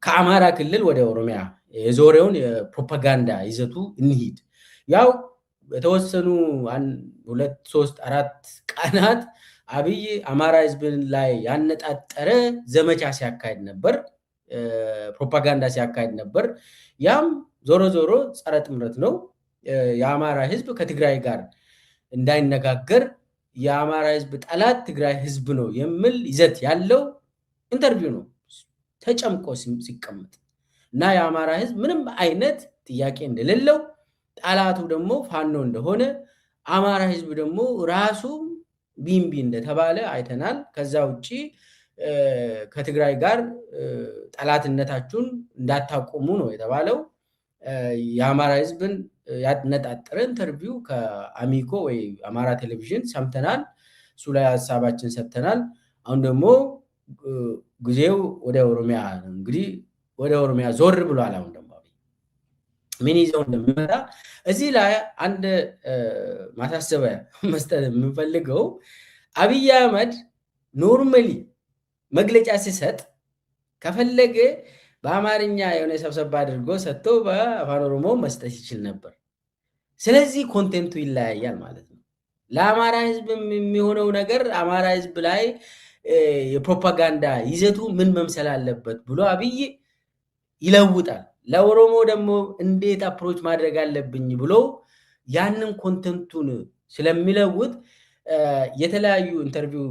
ከአማራ ክልል ወደ ኦሮሚያ የዞሬውን የፕሮፓጋንዳ ይዘቱ እንሂድ። ያው የተወሰኑ 2 3 4 ቀናት አብይ አማራ ህዝብን ላይ ያነጣጠረ ዘመቻ ሲያካሄድ ነበር፣ ፕሮፓጋንዳ ሲያካሄድ ነበር። ያም ዞሮ ዞሮ ጸረ ጥምረት ነው። የአማራ ህዝብ ከትግራይ ጋር እንዳይነጋገር የአማራ ህዝብ ጠላት ትግራይ ህዝብ ነው የሚል ይዘት ያለው ኢንተርቪው ነው ተጨምቆ ሲቀመጥ እና የአማራ ህዝብ ምንም አይነት ጥያቄ እንደሌለው ጠላቱ ደግሞ ፋኖ እንደሆነ አማራ ህዝብ ደግሞ ራሱ ቢምቢ እንደተባለ አይተናል። ከዛ ውጪ ከትግራይ ጋር ጠላትነታችሁን እንዳታቆሙ ነው የተባለው። የአማራ ህዝብን ያነጣጠረ ኢንተርቪው ከአሚኮ ወይ አማራ ቴሌቪዥን ሰምተናል። እሱ ላይ ሀሳባችን ሰጥተናል። አሁን ደግሞ ጊዜው ወደ ኦሮሚያ እንግዲህ ወደ ኦሮሚያ ዞር ብሏል። አሁን ደግሞ ምን ይዘው እንደሚመጣ እዚህ ላይ አንድ ማሳሰቢያ መስጠት የምንፈልገው አብይ አህመድ ኖርማሊ መግለጫ ሲሰጥ ከፈለገ በአማርኛ የሆነ ሰብሰባ አድርጎ ሰጥቶ በአፋን ኦሮሞ መስጠት ይችል ነበር። ስለዚህ ኮንቴንቱ ይለያያል ማለት ነው። ለአማራ ህዝብ የሚሆነው ነገር አማራ ህዝብ ላይ የፕሮፓጋንዳ ይዘቱ ምን መምሰል አለበት ብሎ አብይ ይለውጣል። ለኦሮሞ ደግሞ እንዴት አፕሮች ማድረግ አለብኝ ብሎ ያንን ኮንቴንቱን ስለሚለውጥ የተለያዩ ኢንተርቪው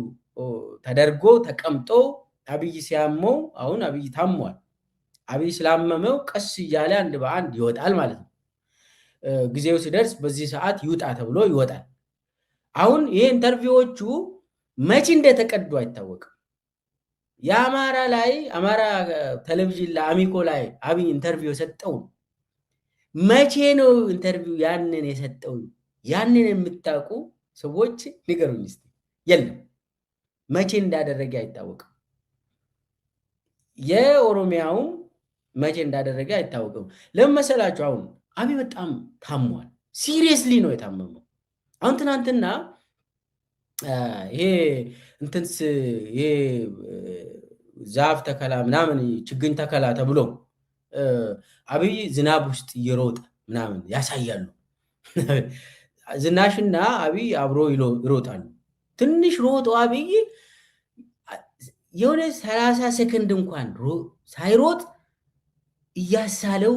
ተደርጎ ተቀምጦ አብይ ሲያመው አሁን አብይ ታሟል። አብይ ስላመመው ቀስ እያለ አንድ በአንድ ይወጣል ማለት ነው። ጊዜው ሲደርስ በዚህ ሰዓት ይውጣ ተብሎ ይወጣል። አሁን ይሄ ኢንተርቪዎቹ መቼ እንደተቀዱ አይታወቅም። የአማራ ላይ አማራ ቴሌቪዥን ለአሚኮ ላይ አብይ ኢንተርቪው የሰጠው መቼ ነው? ኢንተርቪው ያንን የሰጠው ያንን የምታውቁ ሰዎች ንገሩኝ እስቲ። የለም መቼ እንዳደረገ አይታወቅም። የኦሮሚያውም መቼ እንዳደረገ አይታወቅም። ለምን መሰላችሁ? አሁን አብይ በጣም ታሟል። ሲሪየስሊ ነው የታመመው። አሁን ትናንትና ይሄ እንትንስ ይሄ ዛፍ ተከላ ምናምን ችግኝ ተከላ ተብሎ አብይ ዝናብ ውስጥ እየሮጠ ምናምን ያሳያሉ። ዝናሽና አብይ አብሮ ይሮጣሉ። ትንሽ ሮጦ አብይ የሆነ 30 ሰከንድ እንኳን ሳይሮጥ እያሳለው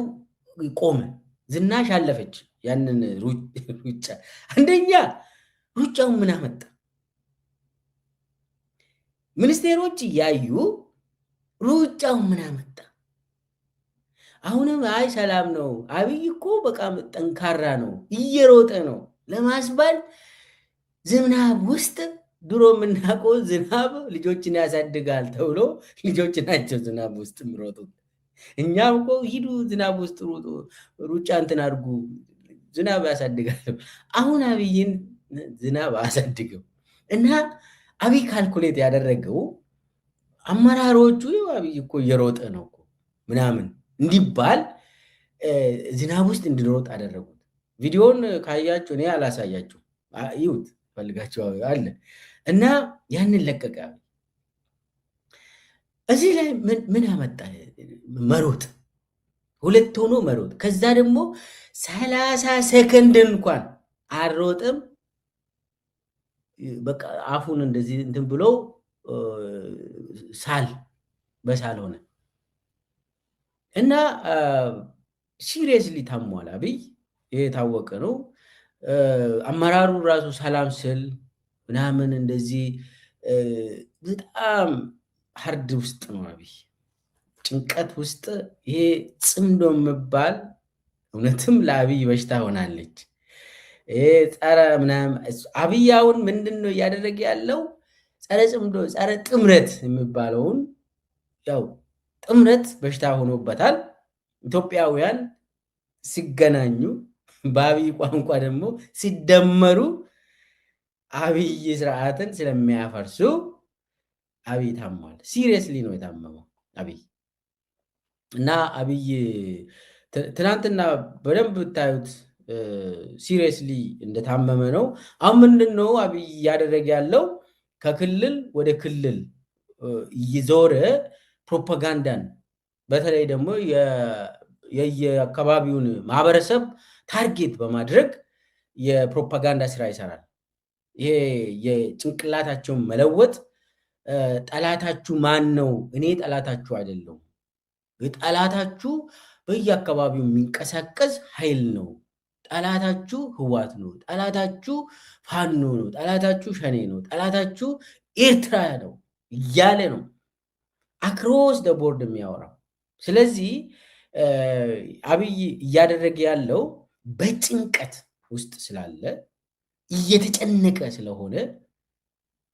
ቆመ። ዝናሽ አለፈች ያንን ሩጫ። አንደኛ ሩጫው ምን አመጣ? ሚኒስቴሮች እያዩ ሩጫው ምን አመጣ? አሁንም አይ ሰላም ነው አብይ እኮ በቃ ጠንካራ ነው እየሮጠ ነው ለማስባል ዝናብ ውስጥ ድሮ የምናውቀው ዝናብ ልጆችን ያሳድጋል ተብሎ ልጆች ናቸው ዝናብ ውስጥ የሚሮጡት። እኛም እኮ ሂዱ ዝናብ ውስጥ ሩጡ፣ ሩጫ እንትን አድርጉ፣ ዝናብ ያሳድጋል። አሁን አብይን ዝናብ አያሳድግም። እና አብይ ካልኩሌት ያደረገው አመራሮቹ አብይ እኮ እየሮጠ ነው ምናምን እንዲባል ዝናብ ውስጥ እንድሮጥ አደረጉት። ቪዲዮን ካያችሁ እኔ አላሳያችሁ፣ ይሁት ፈልጋችሁ አለ እና ያንን ለቀቀ። እዚህ ላይ ምን አመጣ? መሮጥ፣ ሁለት ሆኖ መሮጥ። ከዛ ደግሞ 30 ሰከንድ እንኳን አልሮጥም። በቃ አፉን እንደዚህ እንትን ብሎ ሳል በሳል ሆነ እና ሲሪየስሊ ታሟል አብይ። ይሄ የታወቀ ነው። አመራሩ ራሱ ሰላም ስል ምናምን እንደዚህ በጣም ሀርድ ውስጥ ነው አብይ፣ ጭንቀት ውስጥ። ይሄ ጽምዶ የሚባል እውነትም ለአብይ በሽታ ሆናለች። ይሄ ጸረ ምናምን አብይ አሁን ምንድን ነው እያደረገ ያለው? ጸረ ጽምዶ፣ ጸረ ጥምረት የሚባለውን ያው ጥምረት በሽታ ሆኖበታል። ኢትዮጵያውያን ሲገናኙ በአብይ ቋንቋ ደግሞ ሲደመሩ አብይ ስርዓትን ስለሚያፈርሱ አብይ ታሟል። ሲሪየስሊ ነው የታመመው አብይ እና አብይ ትናንትና በደንብ ብታዩት ሲሪየስሊ እንደታመመ ነው። አሁን ምንድን ነው አብይ እያደረገ ያለው? ከክልል ወደ ክልል እየዞረ ፕሮፓጋንዳን በተለይ ደግሞ የየአካባቢውን ማህበረሰብ ታርጌት በማድረግ የፕሮፓጋንዳ ስራ ይሰራል። ይሄ የጭንቅላታቸውን መለወጥ ጠላታችሁ ማን ነው? እኔ ጠላታችሁ አይደለሁም። ጠላታችሁ በየአካባቢው የሚንቀሳቀስ ኃይል ነው። ጠላታችሁ ህዋት ነው። ጠላታችሁ ፋኖ ነው። ጠላታችሁ ሸኔ ነው። ጠላታችሁ ኤርትራ ነው እያለ ነው አክሮስ ደ ቦርድ የሚያወራው። ስለዚህ አብይ እያደረገ ያለው በጭንቀት ውስጥ ስላለ እየተጨነቀ ስለሆነ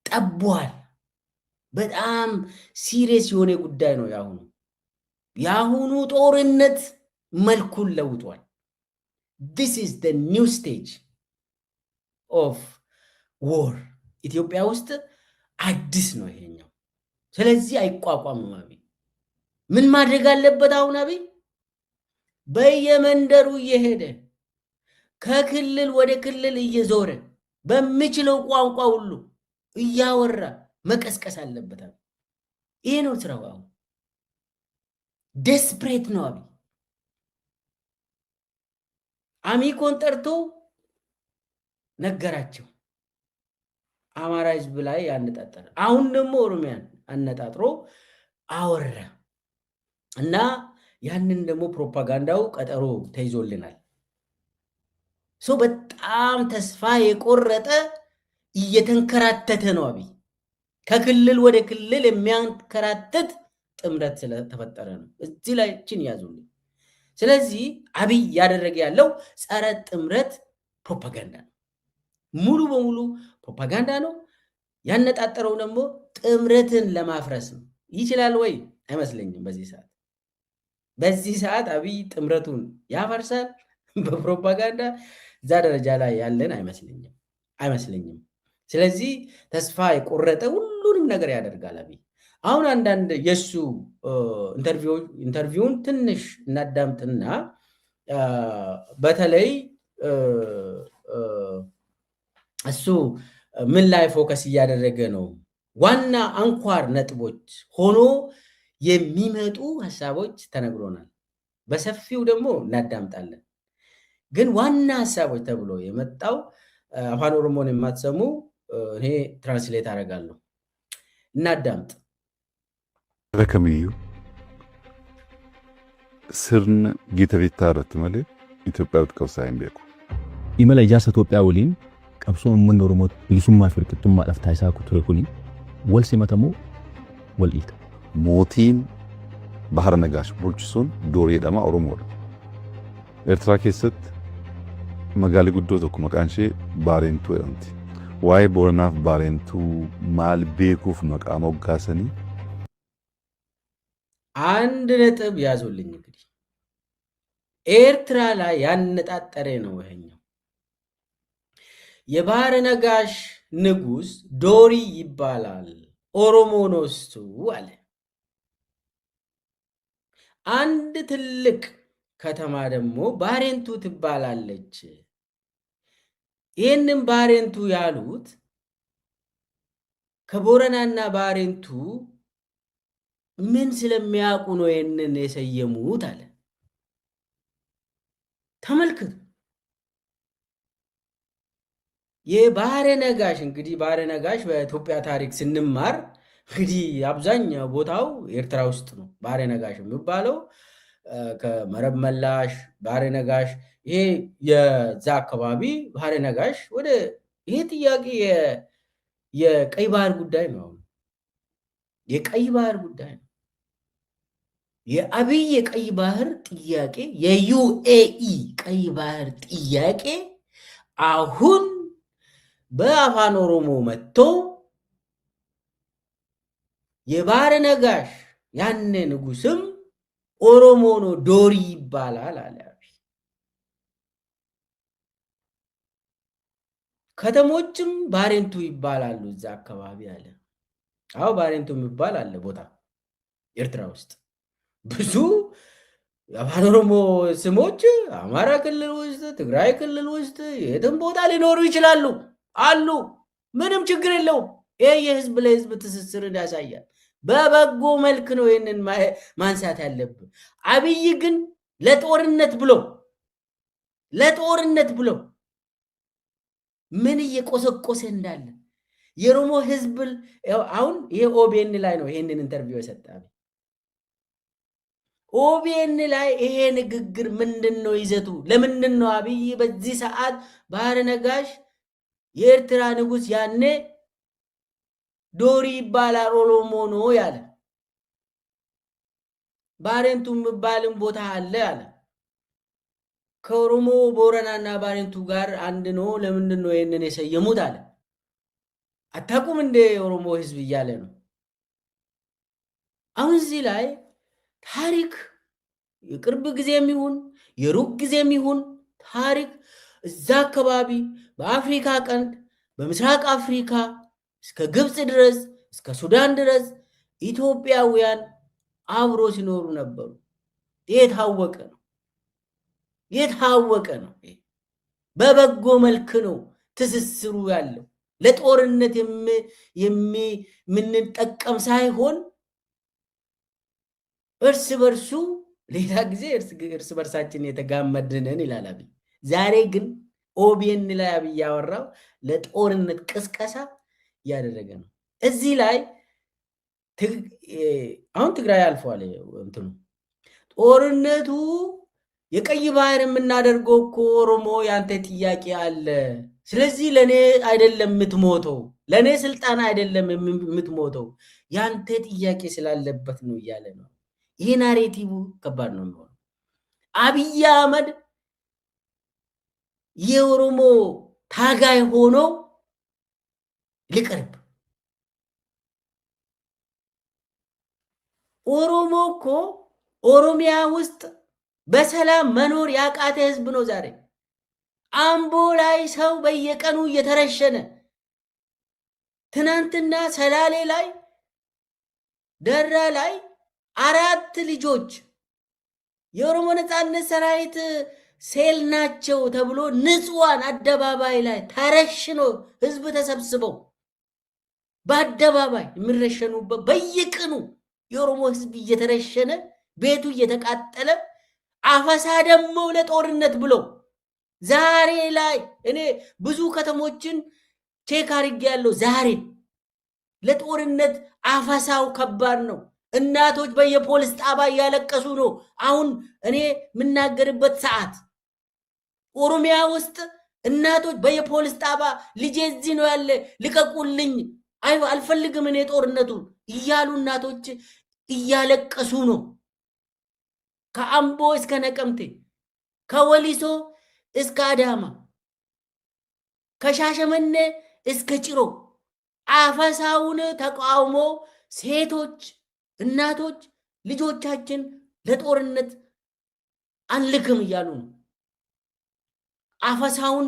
ጠቧል። በጣም ሲሪየስ የሆነ ጉዳይ ነው ያሁኑ። የአሁኑ ጦርነት መልኩን ለውጧል። this is the new stage of war ኢትዮጵያ ውስጥ አዲስ ነው ይሄኛው። ስለዚህ አይቋቋምም። አብይ ምን ማድረግ አለበት? አሁን አብይ በየመንደሩ እየሄደ ከክልል ወደ ክልል እየዞረ በሚችለው ቋንቋ ሁሉ እያወራ መቀስቀስ አለበት። ይሄ ነው ስራው። አሁን ዴስፕሬት ነው አብይ። አሚኮን ጠርቶ ነገራቸው አማራ ህዝብ ላይ ያነጣጠረ። አሁን ደግሞ ኦሮሚያን አነጣጥሮ አወራ እና ያንን ደግሞ ፕሮፓጋንዳው ቀጠሮ ተይዞልናል። ሰው በጣም ተስፋ የቆረጠ እየተንከራተተ ነው አብይ። ከክልል ወደ ክልል የሚያንከራተት ጥምረት ስለተፈጠረ ነው። እዚህ ላይ ችን ያዙልኝ። ስለዚህ አብይ ያደረገ ያለው ጸረ ጥምረት ፕሮፓጋንዳ ነው። ሙሉ በሙሉ ፕሮፓጋንዳ ነው። ያነጣጠረው ደግሞ ጥምረትን ለማፍረስ ነው። ይችላል ወይ? አይመስለኝም። በዚህ ሰዓት አብይ ጥምረቱን ያፈርሳል በፕሮፓጋንዳ። እዛ ደረጃ ላይ ያለን አይመስለኝም። ስለዚህ ተስፋ የቆረጠ ሁሉንም ነገር ያደርጋል አብይ። አሁን አንዳንድ የእሱ ኢንተርቪውን ትንሽ እናዳምጥና በተለይ እሱ ምን ላይ ፎከስ እያደረገ ነው፣ ዋና አንኳር ነጥቦች ሆኖ የሚመጡ ሀሳቦች ተነግሮናል። በሰፊው ደግሞ እናዳምጣለን። ግን ዋና ሀሳቦች ተብሎ የመጣው አፋን ኦሮሞን የማትሰሙ እኔ ትራንስሌት አደርጋለሁ። እናዳምጥ። ረከምዩ sirna gita bittaa irratti malee Itoophiyaatti qabsaa hin beeku. Imala ijaarsa Itoophiyaa waliin qabsoo uummanni Oromoo bilisummaa fi walqixxummaadhaaf taasisaa ture kuni wal simatamoo wal dhiita. Mootiin Bahara Nagaash bulchisuun Doorii jedhama Oromoodha. Eertiraa keessatti magaalli guddoo tokko maqaan ishee Baarentuu jedhamti. Waa'ee Booranaaf Baarentuu maal beekuuf maqaa moggaasanii አንድ ነጥብ ያዙልኝ። እንግዲህ ኤርትራ ላይ ያነጣጠረ ነው ይሄኛው። የባህረ ነጋሽ ንጉስ ዶሪ ይባላል፣ ኦሮሞ ነው እሱ አለ። አንድ ትልቅ ከተማ ደግሞ ባሬንቱ ትባላለች። ይህንን ባሬንቱ ያሉት ከቦረናና ባሬንቱ ምን ስለሚያውቁ ነው ይህንን የሰየሙት አለ። ተመልከቱ። የባህረ ነጋሽ እንግዲህ ባህረ ነጋሽ በኢትዮጵያ ታሪክ ስንማር እንግዲህ አብዛኛው ቦታው ኤርትራ ውስጥ ነው። ባህረ ነጋሽ የሚባለው ከመረብ መላሽ ባህረ ነጋሽ፣ ይሄ የዛ አካባቢ ባህረ ነጋሽ ወደ ይሄ ጥያቄ የቀይ ባህር ጉዳይ ነው። የቀይ ባህር ጉዳይ ነው። የአብይ የቀይ ባህር ጥያቄ፣ የዩኤኢ ቀይ ባህር ጥያቄ አሁን በአፋን ኦሮሞ መጥቶ የባህረ ነጋሽ ያነ ንጉስም ኦሮሞ ነው ዶሪ ይባላል አለ። ከተሞችም ባሬንቱ ይባላሉ እዛ አካባቢ አለ። አዎ ባሬንቱ የሚባል አለ ቦታ ኤርትራ ውስጥ ብዙ የአፋን ኦሮሞ ስሞች አማራ ክልል ውስጥ፣ ትግራይ ክልል ውስጥ የትም ቦታ ሊኖሩ ይችላሉ አሉ። ምንም ችግር የለውም። ይህ የህዝብ ለህዝብ ትስስርን ያሳያል። በበጎ መልክ ነው ይሄንን ማንሳት ያለብን። አብይ ግን ለጦርነት ብሎ ምን እየቆሰቆሰ እንዳለ የኦሮሞ ህዝብ አሁን ይሄ ኦቢኤን ላይ ነው ይሄንን ኢንተርቪው የሰጠው። ኦቢኤን ላይ ይሄ ንግግር ምንድነው ይዘቱ? ለምንድነው አብይ በዚህ ሰዓት ባህረ ነጋሽ የኤርትራ ንጉስ ያኔ ዶሪ ይባላል ኦሮሞ ነው ያለ፣ ባሬንቱ የሚባልም ቦታ አለ አለ። ከኦሮሞ ቦረናና ባሬንቱ ጋር አንድ ነው። ለምንድነው ይሄንን የሰየሙት አለ። አታቁም እንደ ኦሮሞ ህዝብ እያለ ነው። አሁን እዚህ ላይ ታሪክ የቅርብ ጊዜም ይሁን የሩቅ ጊዜም ይሁን ታሪክ እዛ አካባቢ በአፍሪካ ቀንድ በምስራቅ አፍሪካ እስከ ግብጽ ድረስ እስከ ሱዳን ድረስ ኢትዮጵያውያን አብሮ ሲኖሩ ነበሩ። የታወቀ ነው። በበጎ መልክ ነው ትስስሩ ያለው። ለጦርነት የምንጠቀም ሳይሆን እርስ በርሱ ሌላ ጊዜ እርስ በርሳችን የተጋመድንን ይላል አብይ። ዛሬ ግን ኦቢኤን ላይ አብይ ያወራው ለጦርነት ቅስቀሳ እያደረገ ነው። እዚህ ላይ አሁን ትግራይ አልፏል። እንትኑ ጦርነቱ የቀይ ባህር የምናደርገው እኮ ኦሮሞ ያንተ ጥያቄ አለ። ስለዚህ ለኔ አይደለም የምትሞተው፣ ለኔ ስልጣን አይደለም የምትሞተው፣ ያንተ ጥያቄ ስላለበት ነው እያለ ነው። ይሄ ናሬቲቭ ከባድ ነው የሚሆነው። አብይ አህመድ የኦሮሞ ታጋይ ሆኖ ሊቀርብ ኦሮሞ እኮ ኦሮሚያ ውስጥ በሰላም መኖር ያቃተ ህዝብ ነው። ዛሬ አምቦ ላይ ሰው በየቀኑ እየተረሸነ፣ ትናንትና ሰላሌ ላይ ደራ ላይ 4 ልጆች የኦሮሞ ነጻነት ሰራዊት ሴል ናቸው ተብሎ ንጹሃን አደባባይ ላይ ተረሽኖ ህዝብ ተሰብስበው በአደባባይ የሚረሸኑበት በየቀኑ የኦሮሞ ህዝብ እየተረሸነ ቤቱ እየተቃጠለ አፈሳ ደግሞ ለጦርነት ብሎ ዛሬ ላይ እኔ ብዙ ከተሞችን ቼክ አድርጌያለሁ። ዛሬ ለጦርነት አፈሳው ከባድ ነው። እናቶች በየፖሊስ ጣቢያ እያለቀሱ ነው። አሁን እኔ የምናገርበት ሰዓት ኦሮሚያ ውስጥ እናቶች በየፖሊስ ጣቢያ ልጄ እዚህ ነው ያለ ልቀቁልኝ፣ አልፈልግም እኔ ጦርነቱ እያሉ እናቶች እያለቀሱ ነው። ከአምቦ እስከ ነቀምቴ፣ ከወሊሶ እስከ አዳማ፣ ከሻሸመኔ እስከ ጭሮ አፈሳውን ተቃውሞ ሴቶች እናቶች ልጆቻችን ለጦርነት አንልክም እያሉ ነው። አፈሳውን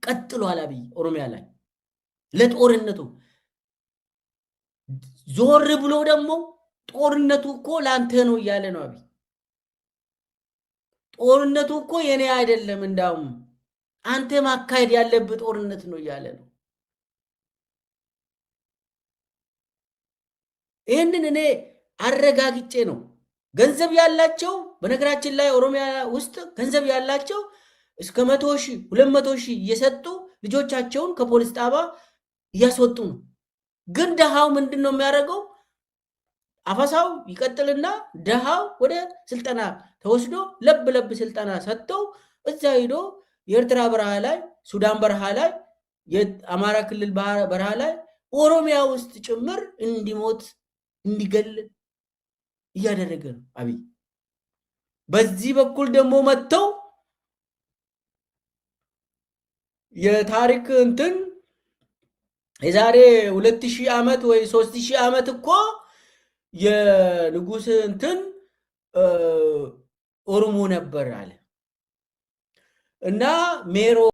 ቀጥሏል አብይ ኦሮሚያ ላይ ለጦርነቱ። ዞር ብሎ ደግሞ ጦርነቱ እኮ ላንተ ነው እያለ ነው አብይ። ጦርነቱ እኮ የኔ አይደለም፣ እንዳውም አንተ ማካሄድ ያለብህ ጦርነት ነው እያለ ነው። ይህንን እኔ አረጋግጬ ነው። ገንዘብ ያላቸው በነገራችን ላይ ኦሮሚያ ውስጥ ገንዘብ ያላቸው እስከ 100,000 200,000 እየሰጡ ልጆቻቸውን ከፖሊስ ጣቢያ እያስወጡ ነው። ግን ደሃው ምንድን ነው የሚያደርገው? አፈሳው ይቀጥልና ደሃው ወደ ስልጠና ተወስዶ ለብ ስልጠና ሰጥተው እዛ ሄዶ የኤርትራ በረሃ ላይ፣ ሱዳን በረሃ ላይ፣ የአማራ ክልል በረሃ ላይ፣ ኦሮሚያ ውስጥ ጭምር እንዲሞት እንዲገል እያደረገ ነው አብይ። በዚህ በኩል ደግሞ መጥተው የታሪክ እንትን የዛሬ 2000 ዓመት ወይ 3000 ዓመት እኮ የንጉስ እንትን ኦሮሞ ነበር አለ እና ሜሮ